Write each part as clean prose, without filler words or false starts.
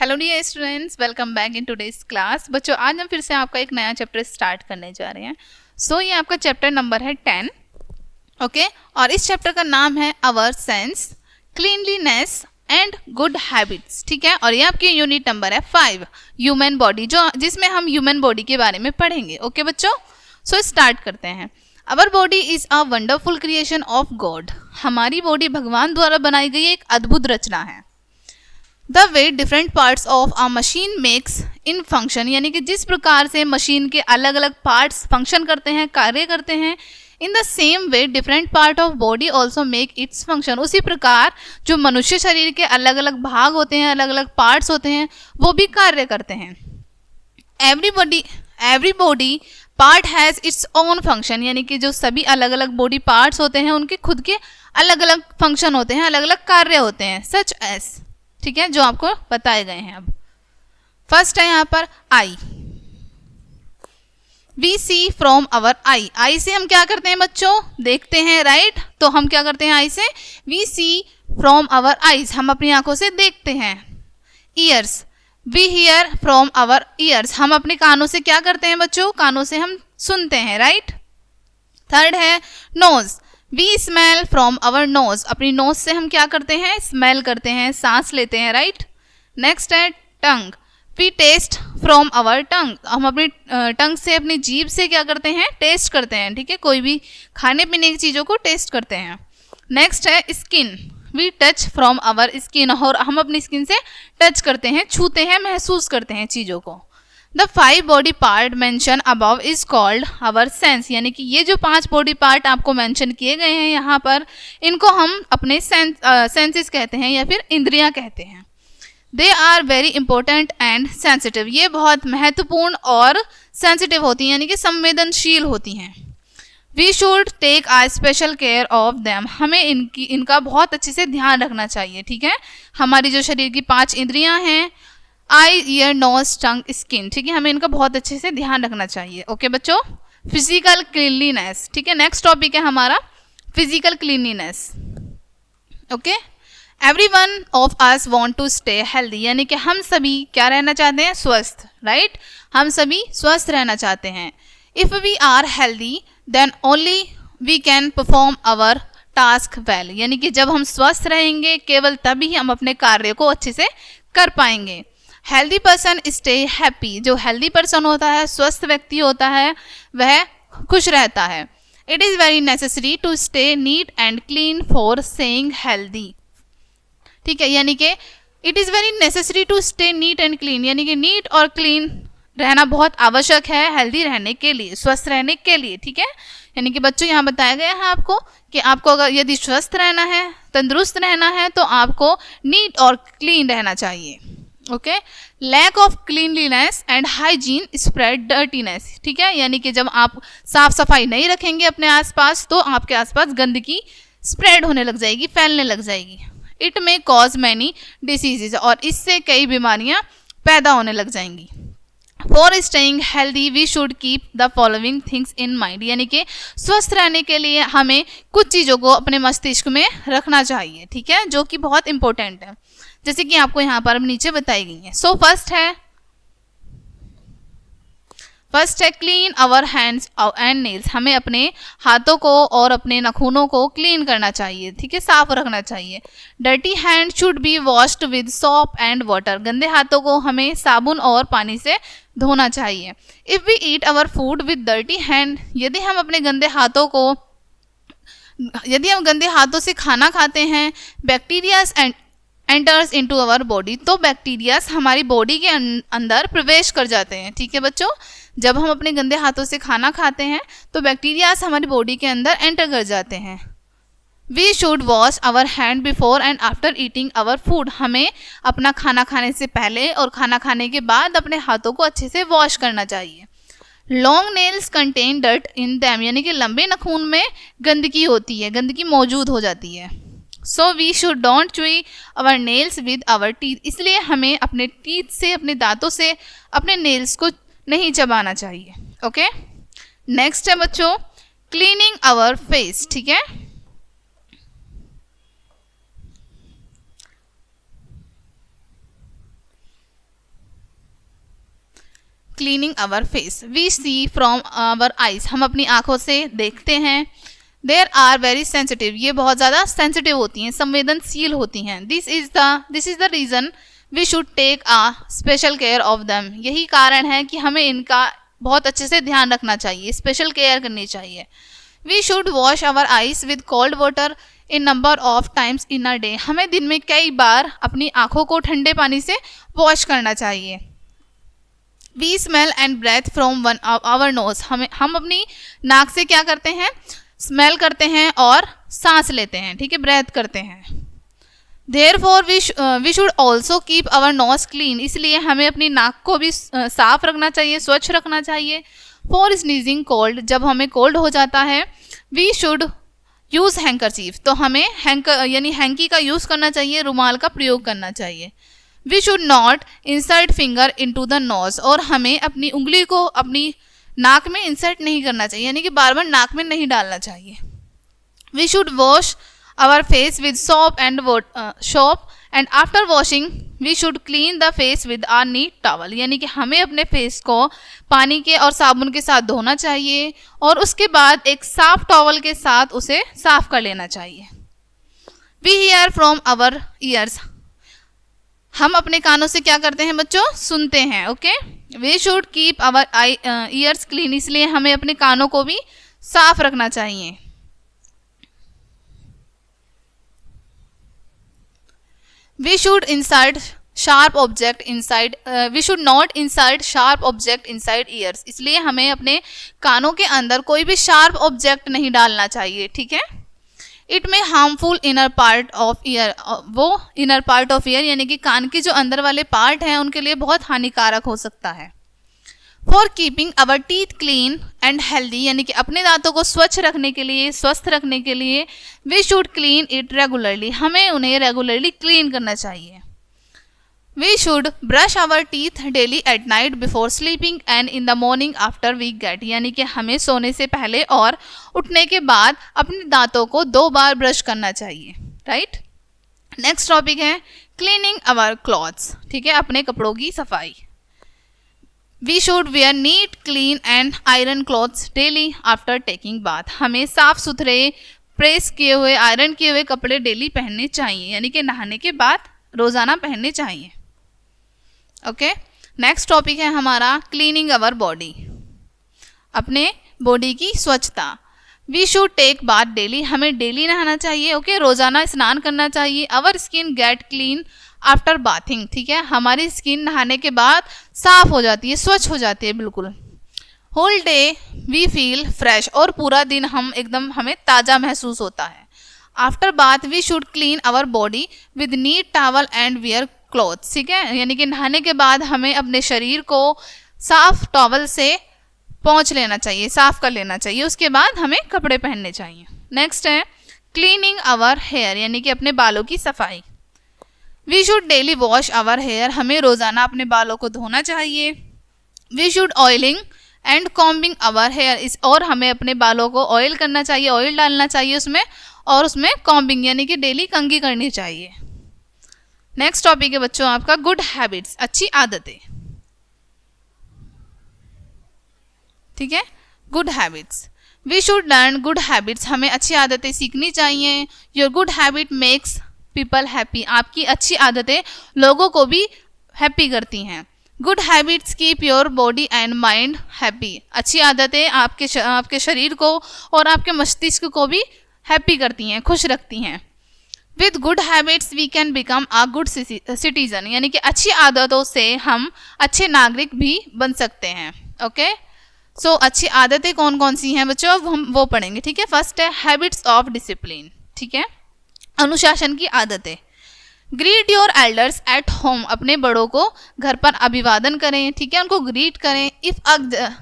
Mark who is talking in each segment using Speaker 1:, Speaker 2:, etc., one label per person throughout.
Speaker 1: Hello dear students, welcome back in today's class. बच्चों, आज हम फिर से आपका एक नया चैप्टर स्टार्ट करने जा रहे हैं। ये आपका चैप्टर नंबर है 10। ओके, और इस चैप्टर का नाम है our sense, cleanliness and good habits. ठीक है, और ये आपकी यूनिट नंबर है 5, ह्यूमन बॉडी, जिसमें हम ह्यूमन बॉडी के बारे में पढ़ेंगे। ओके बच्चों, स्टार्ट करते हैं। Our body is a wonderful creation of God. हमारी बॉडी भगवान द्वारा बनाई गई एक अद्भुत रचना है। The way different parts of a machine makes in function, यानी कि जिस प्रकार से मशीन के अलग अलग पार्ट्स फंक्शन करते हैं, कार्य करते हैं, in the same way different part of body also make its function. उसी प्रकार जो मनुष्य शरीर के अलग अलग भाग होते हैं, अलग अलग पार्ट्स होते हैं, वो भी कार्य करते हैं। Every body part has its own function, यानी कि जो सभी अलग अलग बॉडी पार्ट्स होते हैं उनके खुद के अलग अलग फंक्शन होते हैं, अलग अलग कार्य होते हैं। सच एस, ठीक है, जो आपको बताए गए हैं। अब फर्स्ट है यहाँ पर आई। वी सी फ्रॉम अवर आई। आई से हम क्या करते हैं बच्चों? देखते हैं, राइट। तो हम क्या करते हैं आई से? We see from our eyes, हम अपनी आंखों से देखते हैं। Ears, we hear from our ears, हम अपने कानों से क्या करते हैं बच्चों? कानों से हम सुनते हैं, राइट। थर्ड है nose. We smell from our nose, अपनी नोज से हम क्या करते हैं? स्मेल करते हैं, सांस लेते हैं, राइट। नेक्स्ट है टंग। वी टेस्ट फ्रॉम अवर टंग, हम अपनी टंग से, अपनी जीभ से क्या करते हैं? टेस्ट करते हैं, ठीक है, कोई भी खाने पीने की चीज़ों को टेस्ट करते हैं। नेक्स्ट है skin. We touch from our skin, और हम अपनी स्किन से टच करते हैं, छूते हैं, महसूस करते हैं चीज़ों को। The 5 body part mention above is called our sense, यानी कि ये जो 5 बॉडी पार्ट आपको मेंशन किए गए हैं यहाँ पर, इनको हम अपने सेंसेस कहते हैं या फिर इंद्रियां कहते हैं। They are very important and sensitive, ये बहुत महत्वपूर्ण और सेंसिटिव होती हैं, यानी कि संवेदनशील होती हैं। We should take a special care of them, हमें इनका बहुत अच्छे से ध्यान रखना चाहिए, ठीक है। हमारी जो शरीर की 5 इंद्रियां हैं, आई, ईयर, नोज, टंग, स्किन, ठीक है, हमें इनका बहुत अच्छे से ध्यान रखना चाहिए। ओके बच्चों, फिजिकल क्लीनलीनेस, ठीक है, नेक्स्ट टॉपिक है हमारा physical cleanliness. Okay, everyone of us want to stay healthy, यानी कि हम सभी क्या रहना चाहते हैं? स्वस्थ, राइट। हम सभी स्वस्थ रहना चाहते हैं। If we are healthy then only we can perform our task well, यानी कि जब हम स्वस्थ रहेंगे केवल तभी हम अपने कार्य को अच्छे से कर पाएंगे। हेल्दी पर्सन स्टे हैप्पी, जो हेल्दी पर्सन होता है, स्वस्थ व्यक्ति होता है, वह खुश रहता है। It is very necessary to stay neat and clean for staying healthy, ठीक है, यानी कि it is very necessary to stay neat and clean, यानी कि नीट और क्लीन रहना बहुत आवश्यक है हेल्दी रहने के लिए, स्वस्थ रहने के लिए, ठीक है। यानी कि बच्चों यहाँ बताया गया है आपको कि आपको अगर यदि स्वस्थ रहना है, तंदुरुस्त रहना है, तो आपको नीट और क्लीन रहना चाहिए। Okay, lack of cleanliness and hygiene spread dirtiness, ठीक है, यानी कि जब आप साफ सफाई नहीं रखेंगे अपने आसपास, तो आपके आसपास गंदगी स्प्रेड होने लग जाएगी, फैलने लग जाएगी। इट में कॉज मैनी डिसीजेज, और इससे कई बीमारियां पैदा होने लग जाएंगी। For staying healthy we should keep the following things in mind, यानी कि स्वस्थ रहने के लिए हमें कुछ चीज़ों को अपने मस्तिष्क में रखना चाहिए, ठीक है, जो कि बहुत इंपॉर्टेंट है, जैसे कि आपको यहाँ पर नीचे बताई गई है। फर्स्ट है clean our hands and nails, हमें अपने हाथों को और अपने नाखूनों को क्लीन करना चाहिए, ठीक है, साफ रखना चाहिए। Dirty hand should be washed with shop and water, गंदे हाथों को हमें साबुन और पानी से धोना चाहिए। If we eat our food with dirty hand, यदि हम गंदे हाथों से खाना खाते हैं, bacterias enters into our body, तो बैक्टीरियाज हमारी बॉडी के अंदर प्रवेश कर जाते हैं, ठीक है बच्चों। जब हम अपने गंदे हाथों से खाना खाते हैं तो बैक्टीरियाज हमारी बॉडी के अंदर एंटर कर जाते हैं। We should wash our hand before and after eating our food, हमें अपना खाना खाने से पहले और खाना खाने के बाद अपने हाथों को अच्छे से वॉश करना चाहिए। Long nails contain dirt in them, यानी कि लंबे नाखून में गंदगी होती है, गंदगी मौजूद हो जाती है। So we should don't chew our nails with our teeth, इसलिए हमें अपने टीथ से, अपने दांतों से अपने नेल्स को नहीं चबाना चाहिए। ओके, नेक्स्ट है बच्चों क्लीनिंग आवर फेस, ठीक है। Cleaning our face, we see from our eyes, हम अपनी आंखों से देखते हैं। देयर आर वेरी सेंसिटिव, ये बहुत ज़्यादा सेंसिटिव होती हैं, संवेदनशील होती हैं। This is the reason we should take a special care of them, यही कारण है कि हमें इनका बहुत अच्छे से ध्यान रखना चाहिए, स्पेशल केयर करनी चाहिए। We should wash our eyes with cold water in number of times in a day, हमें दिन में कई बार अपनी आंखों को ठंडे पानी से वॉश करना चाहिए। We smell and breath from our nose, हम अपनी नाक से क्या करते हैं, स्मेल करते हैं और सांस लेते हैं, ठीक है, ब्रेथ करते हैं। Therefore we should also keep our nose clean, इसलिए हमें अपनी नाक को भी साफ रखना चाहिए, स्वच्छ रखना चाहिए। फॉर स्नीजिंग कोल्ड, जब हमें कोल्ड हो जाता है। वी शुड यूज़ हैंकरचीफ, तो हमें हैंकी का यूज़ करना चाहिए, रुमाल का प्रयोग करना चाहिए। We should not insert finger into the nose, और हमें अपनी उंगली को अपनी नाक में इंसर्ट नहीं करना चाहिए, यानी कि बार बार नाक में नहीं डालना चाहिए। We should wash our face with soap and after washing we should clean the face with our neat towel, यानी कि हमें अपने फेस को पानी के और साबुन के साथ धोना चाहिए और उसके बाद एक साफ टॉवल के साथ उसे साफ कर लेना चाहिए। We hear from our ears, हम अपने कानों से क्या करते हैं बच्चों, सुनते हैं। Okay, we should keep our ears clean, इसलिए हमें अपने कानों को भी साफ रखना चाहिए। We should not insert sharp object inside ears, इसलिए हमें अपने कानों के अंदर कोई भी शार्प ऑब्जेक्ट नहीं डालना चाहिए, ठीक है। इट में harmful inner part of year, वो इनर पार्ट ऑफ ईयर यानी कि कान के जो अंदर वाले पार्ट हैं उनके लिए बहुत हानिकारक हो सकता है। For keeping our teeth clean and healthy, यानी कि अपने दांतों को स्वच्छ रखने के लिए, स्वस्थ रखने के लिए, we should clean it regularly, हमें उन्हें रेगुलरली क्लीन करना चाहिए। We should brush our teeth daily at night before sleeping and in the morning after we get, यानी कि हमें सोने से पहले और उठने के बाद अपने दांतों को 2 बार ब्रश करना चाहिए, राइट। नेक्स्ट टॉपिक है क्लीनिंग आवर क्लॉथ्स, ठीक है, अपने कपड़ों की सफाई। We should wear neat clean and iron clothes daily after taking bath, हमें साफ सुथरे प्रेस किए हुए, आयरन किए हुए कपड़े डेली पहनने चाहिए, यानी कि नहाने के बाद रोज़ाना पहनने चाहिए। ओके, नेक्स्ट टॉपिक है हमारा क्लीनिंग आवर बॉडी, अपने बॉडी की स्वच्छता। We should take bath daily, हमें डेली नहाना चाहिए, ओके, रोज़ाना स्नान करना चाहिए। Our skin get clean after bathing, ठीक है, हमारी स्किन नहाने के बाद साफ हो जाती है, स्वच्छ हो जाती है बिल्कुल। Whole day we feel fresh, और पूरा दिन हमें ताज़ा महसूस होता है। After bath we should clean our body with neat towel and wear clothes, ठीक है, यानी कि नहाने के बाद हमें अपने शरीर को साफ टॉवल से पोंछ लेना चाहिए, साफ कर लेना चाहिए, उसके बाद हमें कपड़े पहनने चाहिए। नेक्स्ट है क्लीनिंग आवर हेयर, यानी कि अपने बालों की सफाई। We should daily wash our hair, हमें रोज़ाना अपने बालों को धोना चाहिए। We should oiling and combing our hair, और हमें अपने बालों को ऑयल करना चाहिए, ऑयल डालना चाहिए उसमें, और उसमें कॉम्बिंग यानी कि डेली कंघी करनी चाहिए। नेक्स्ट टॉपिक है बच्चों आपका गुड हैबिट्स, अच्छी आदतें, ठीक है, good habits. We should learn good habits, हमें अच्छी आदतें सीखनी चाहिए। Your good habit makes people happy, आपकी अच्छी आदतें लोगों को भी हैप्पी करती हैं। Good habits keep your body and mind happy, अच्छी आदतें आपके शरीर को और आपके मस्तिष्क को भी हैप्पी करती हैं, खुश रखती हैं। With good habits we can become a good citizen, यानी कि अच्छी आदतों से हम अच्छे नागरिक भी बन सकते हैं। ओके, सो अच्छी आदतें कौन कौन सी हैं बच्चों, अब हम वो पढ़ेंगे, ठीक है। फर्स्ट है हैबिट्स ऑफ डिसिप्लिन, ठीक है, अनुशासन की आदतें। Greet your elders at home, अपने बड़ों को घर पर अभिवादन करें, ठीक है, उनको ग्रीट करें। If a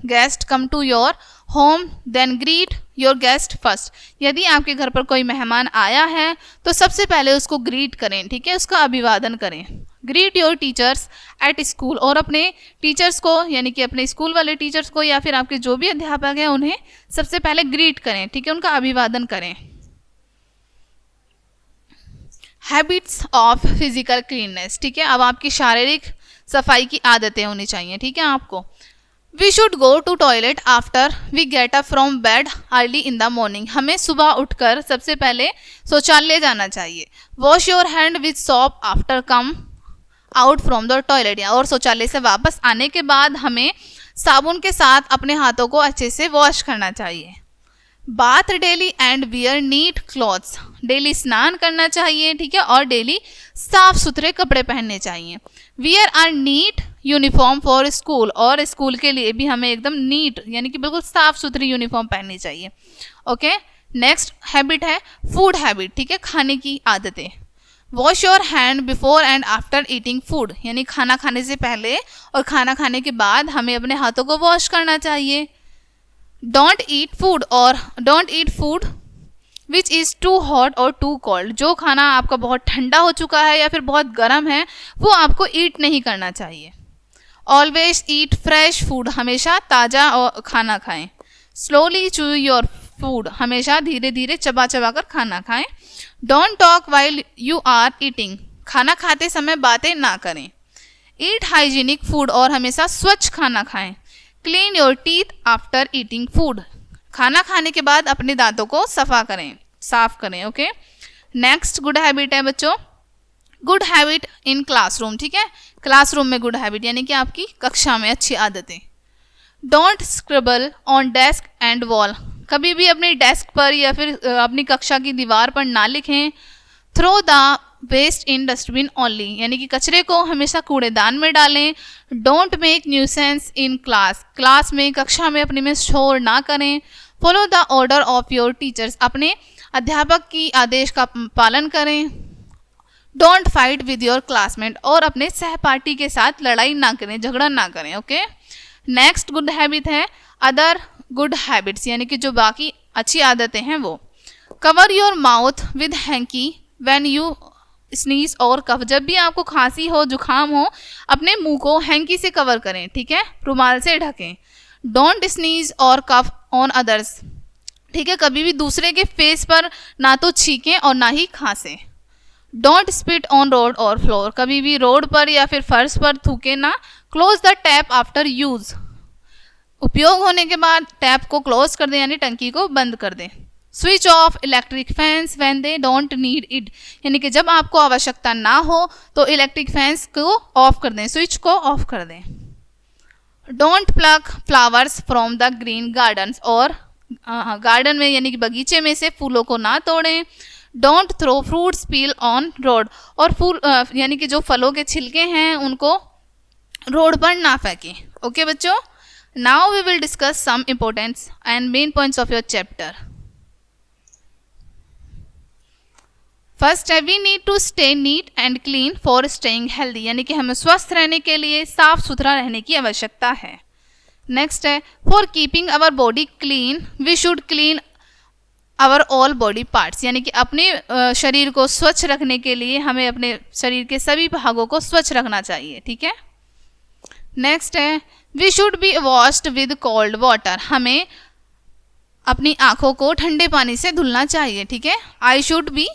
Speaker 1: guest come to your home then greet your guest first, यदि आपके घर पर कोई मेहमान आया है तो सबसे पहले उसको ग्रीट करें, ठीक है, उसका अभिवादन करें। Greet your teachers at school, और अपने टीचर्स को यानी कि अपने स्कूल वाले टीचर्स को या फिर आपके जो भी अध्यापक हैं उन्हें सबसे पहले ग्रीट करें, ठीक है, उनका अभिवादन करें। हैबिट्स ऑफ फिजिकल क्लीननेस, ठीक है, अब आपकी शारीरिक सफाई की आदतें होनी चाहिए, ठीक है आपको। We should go to toilet after we get up from bed early in the morning, हमें सुबह उठकर सबसे पहले शौचालय जाना चाहिए। Wash your hand with soap after come out from the toilet, और शौचालय से वापस आने के बाद हमें साबुन के साथ अपने हाथों को अच्छे से वॉश करना चाहिए। Bath daily and wear neat clothes, daily स्नान करना चाहिए, ठीक है, और डेली साफ सुथरे कपड़े पहनने चाहिए। Wear our neat uniform for school, और स्कूल के लिए भी हमें एकदम नीट यानी कि बिल्कुल साफ सुथरी यूनिफॉर्म पहननी चाहिए। ओके, नेक्स्ट हैबिट है फूड हैबिट, ठीक है, खाने की आदतें। Wash your hand before and after eating food, यानी खाना खाने से पहले और खाना खाने के बाद हमें अपने हाथों को वॉश करना चाहिए। Don't eat food which is too hot और टू कोल्ड, जो खाना आपका बहुत ठंडा हो चुका है या फिर बहुत गर्म है वो आपको ईट नहीं करना चाहिए। ऑलवेज ईट फ्रेश फूड, हमेशा ताज़ा और खाना खाएं। स्लोली चू योर फूड, हमेशा धीरे धीरे चबा चबा कर खाना खाएं। Don't talk while you are eating, खाना खाते समय बातें ना करें। ईट हाइजीनिक फूड, और हमेशा स्वच्छ खाना खाएं। Clean your teeth after eating food, खाना खाने के बाद अपने दांतों को साफ करें। ओके, नेक्स्ट गुड हैबिट है बच्चों, गुड हैबिट इन क्लासरूम, ठीक है, क्लासरूम में गुड हैबिट यानी कि आपकी कक्षा में अच्छी आदतें। Don't scribble on desk and wall, कभी भी अपनी डेस्क पर या फिर अपनी कक्षा की दीवार पर ना लिखें। Throw the waste in dustbin only, यानी कि कचरे को हमेशा कूड़ेदान में डालें। Don't make nuisance in class में, कक्षा में अपने में शोर ना करें। Follow the order of your teachers, अपने अध्यापक की आदेश का पालन करें। Don't fight with your classmate, और अपने सहपाठी के साथ लड़ाई ना करें, झगड़ा ना करें। ओके, नेक्स्ट गुड हैबिट है अदर गुड हैबिट्स, यानी कि जो बाकी अच्छी आदतें हैं वो। Cover your mouth with hanky when you sneeze और कफ, जब भी आपको खांसी हो जुखाम हो अपने मुंह को हैंकी से कवर करें, ठीक है, रुमाल से ढकें। डोंट स्नीज और कफ ऑन अदर्स, ठीक है, कभी भी दूसरे के फेस पर ना तो छींकें और ना ही खांसें। डोंट स्पिट ऑन रोड और फ्लोर, कभी भी रोड पर या फिर फर्श पर थूके ना। Close the tap after use, उपयोग होने के बाद टैप को क्लोज कर दें यानी टंकी को बंद कर दें। Switch off electric fans when they don't need it, यानी कि जब आपको आवश्यकता ना हो तो इलेक्ट्रिक फैंस को ऑफ कर दें, स्विच को ऑफ कर दें। Don't pluck flowers from the green gardens, और गार्डन में यानी कि बगीचे में से फूलों को ना तोड़ें। Don't throw fruits peel on road, और फूल यानी कि जो फलों के छिलके हैं उनको रोड पर ना फेंकें। ओके बच्चों, now we will discuss some importants and main points of your chapter. First है we need to stay neat and clean for staying healthy, यानी कि हमें स्वस्थ रहने के लिए साफ सुथरा रहने की आवश्यकता है। नेक्स्ट है for keeping our body clean we should clean our all body parts, यानी कि अपने शरीर को स्वच्छ रखने के लिए हमें अपने शरीर के सभी भागों को स्वच्छ रखना चाहिए, ठीक है। नेक्स्ट है we should be washed with cold water, हमें अपनी आँखों को ठंडे पानी से धुलना चाहिए, ठीक है। I should be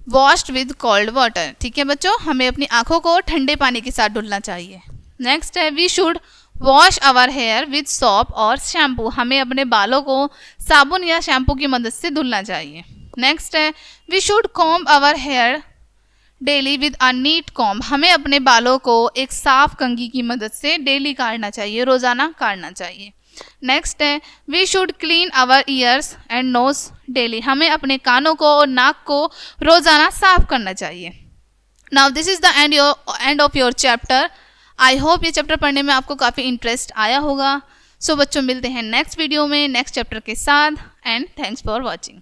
Speaker 1: washed with cold water, ठीक है बच्चों, हमें अपनी आँखों को ठंडे पानी के साथ धुलना चाहिए। नेक्स्ट है we should wash our hair with soap और शैम्पू, हमें अपने बालों को साबुन या शैम्पू की मदद से धुलना चाहिए। नेक्स्ट है we should comb our hair daily with a neat comb, हमें अपने बालों को एक साफ कंघी की मदद से डेली काटना चाहिए, रोजाना काटना चाहिए। नेक्स्ट है we should clean our ears and nose daily, हमें अपने कानों को और नाक को रोजाना साफ करना चाहिए। Now this is the end of your chapter. I hope ये चैप्टर पढ़ने में आपको काफ़ी इंटरेस्ट आया होगा। सो बच्चों मिलते हैं नेक्स्ट वीडियो में नेक्स्ट चैप्टर के साथ, एंड थैंक्स फॉर वॉचिंग।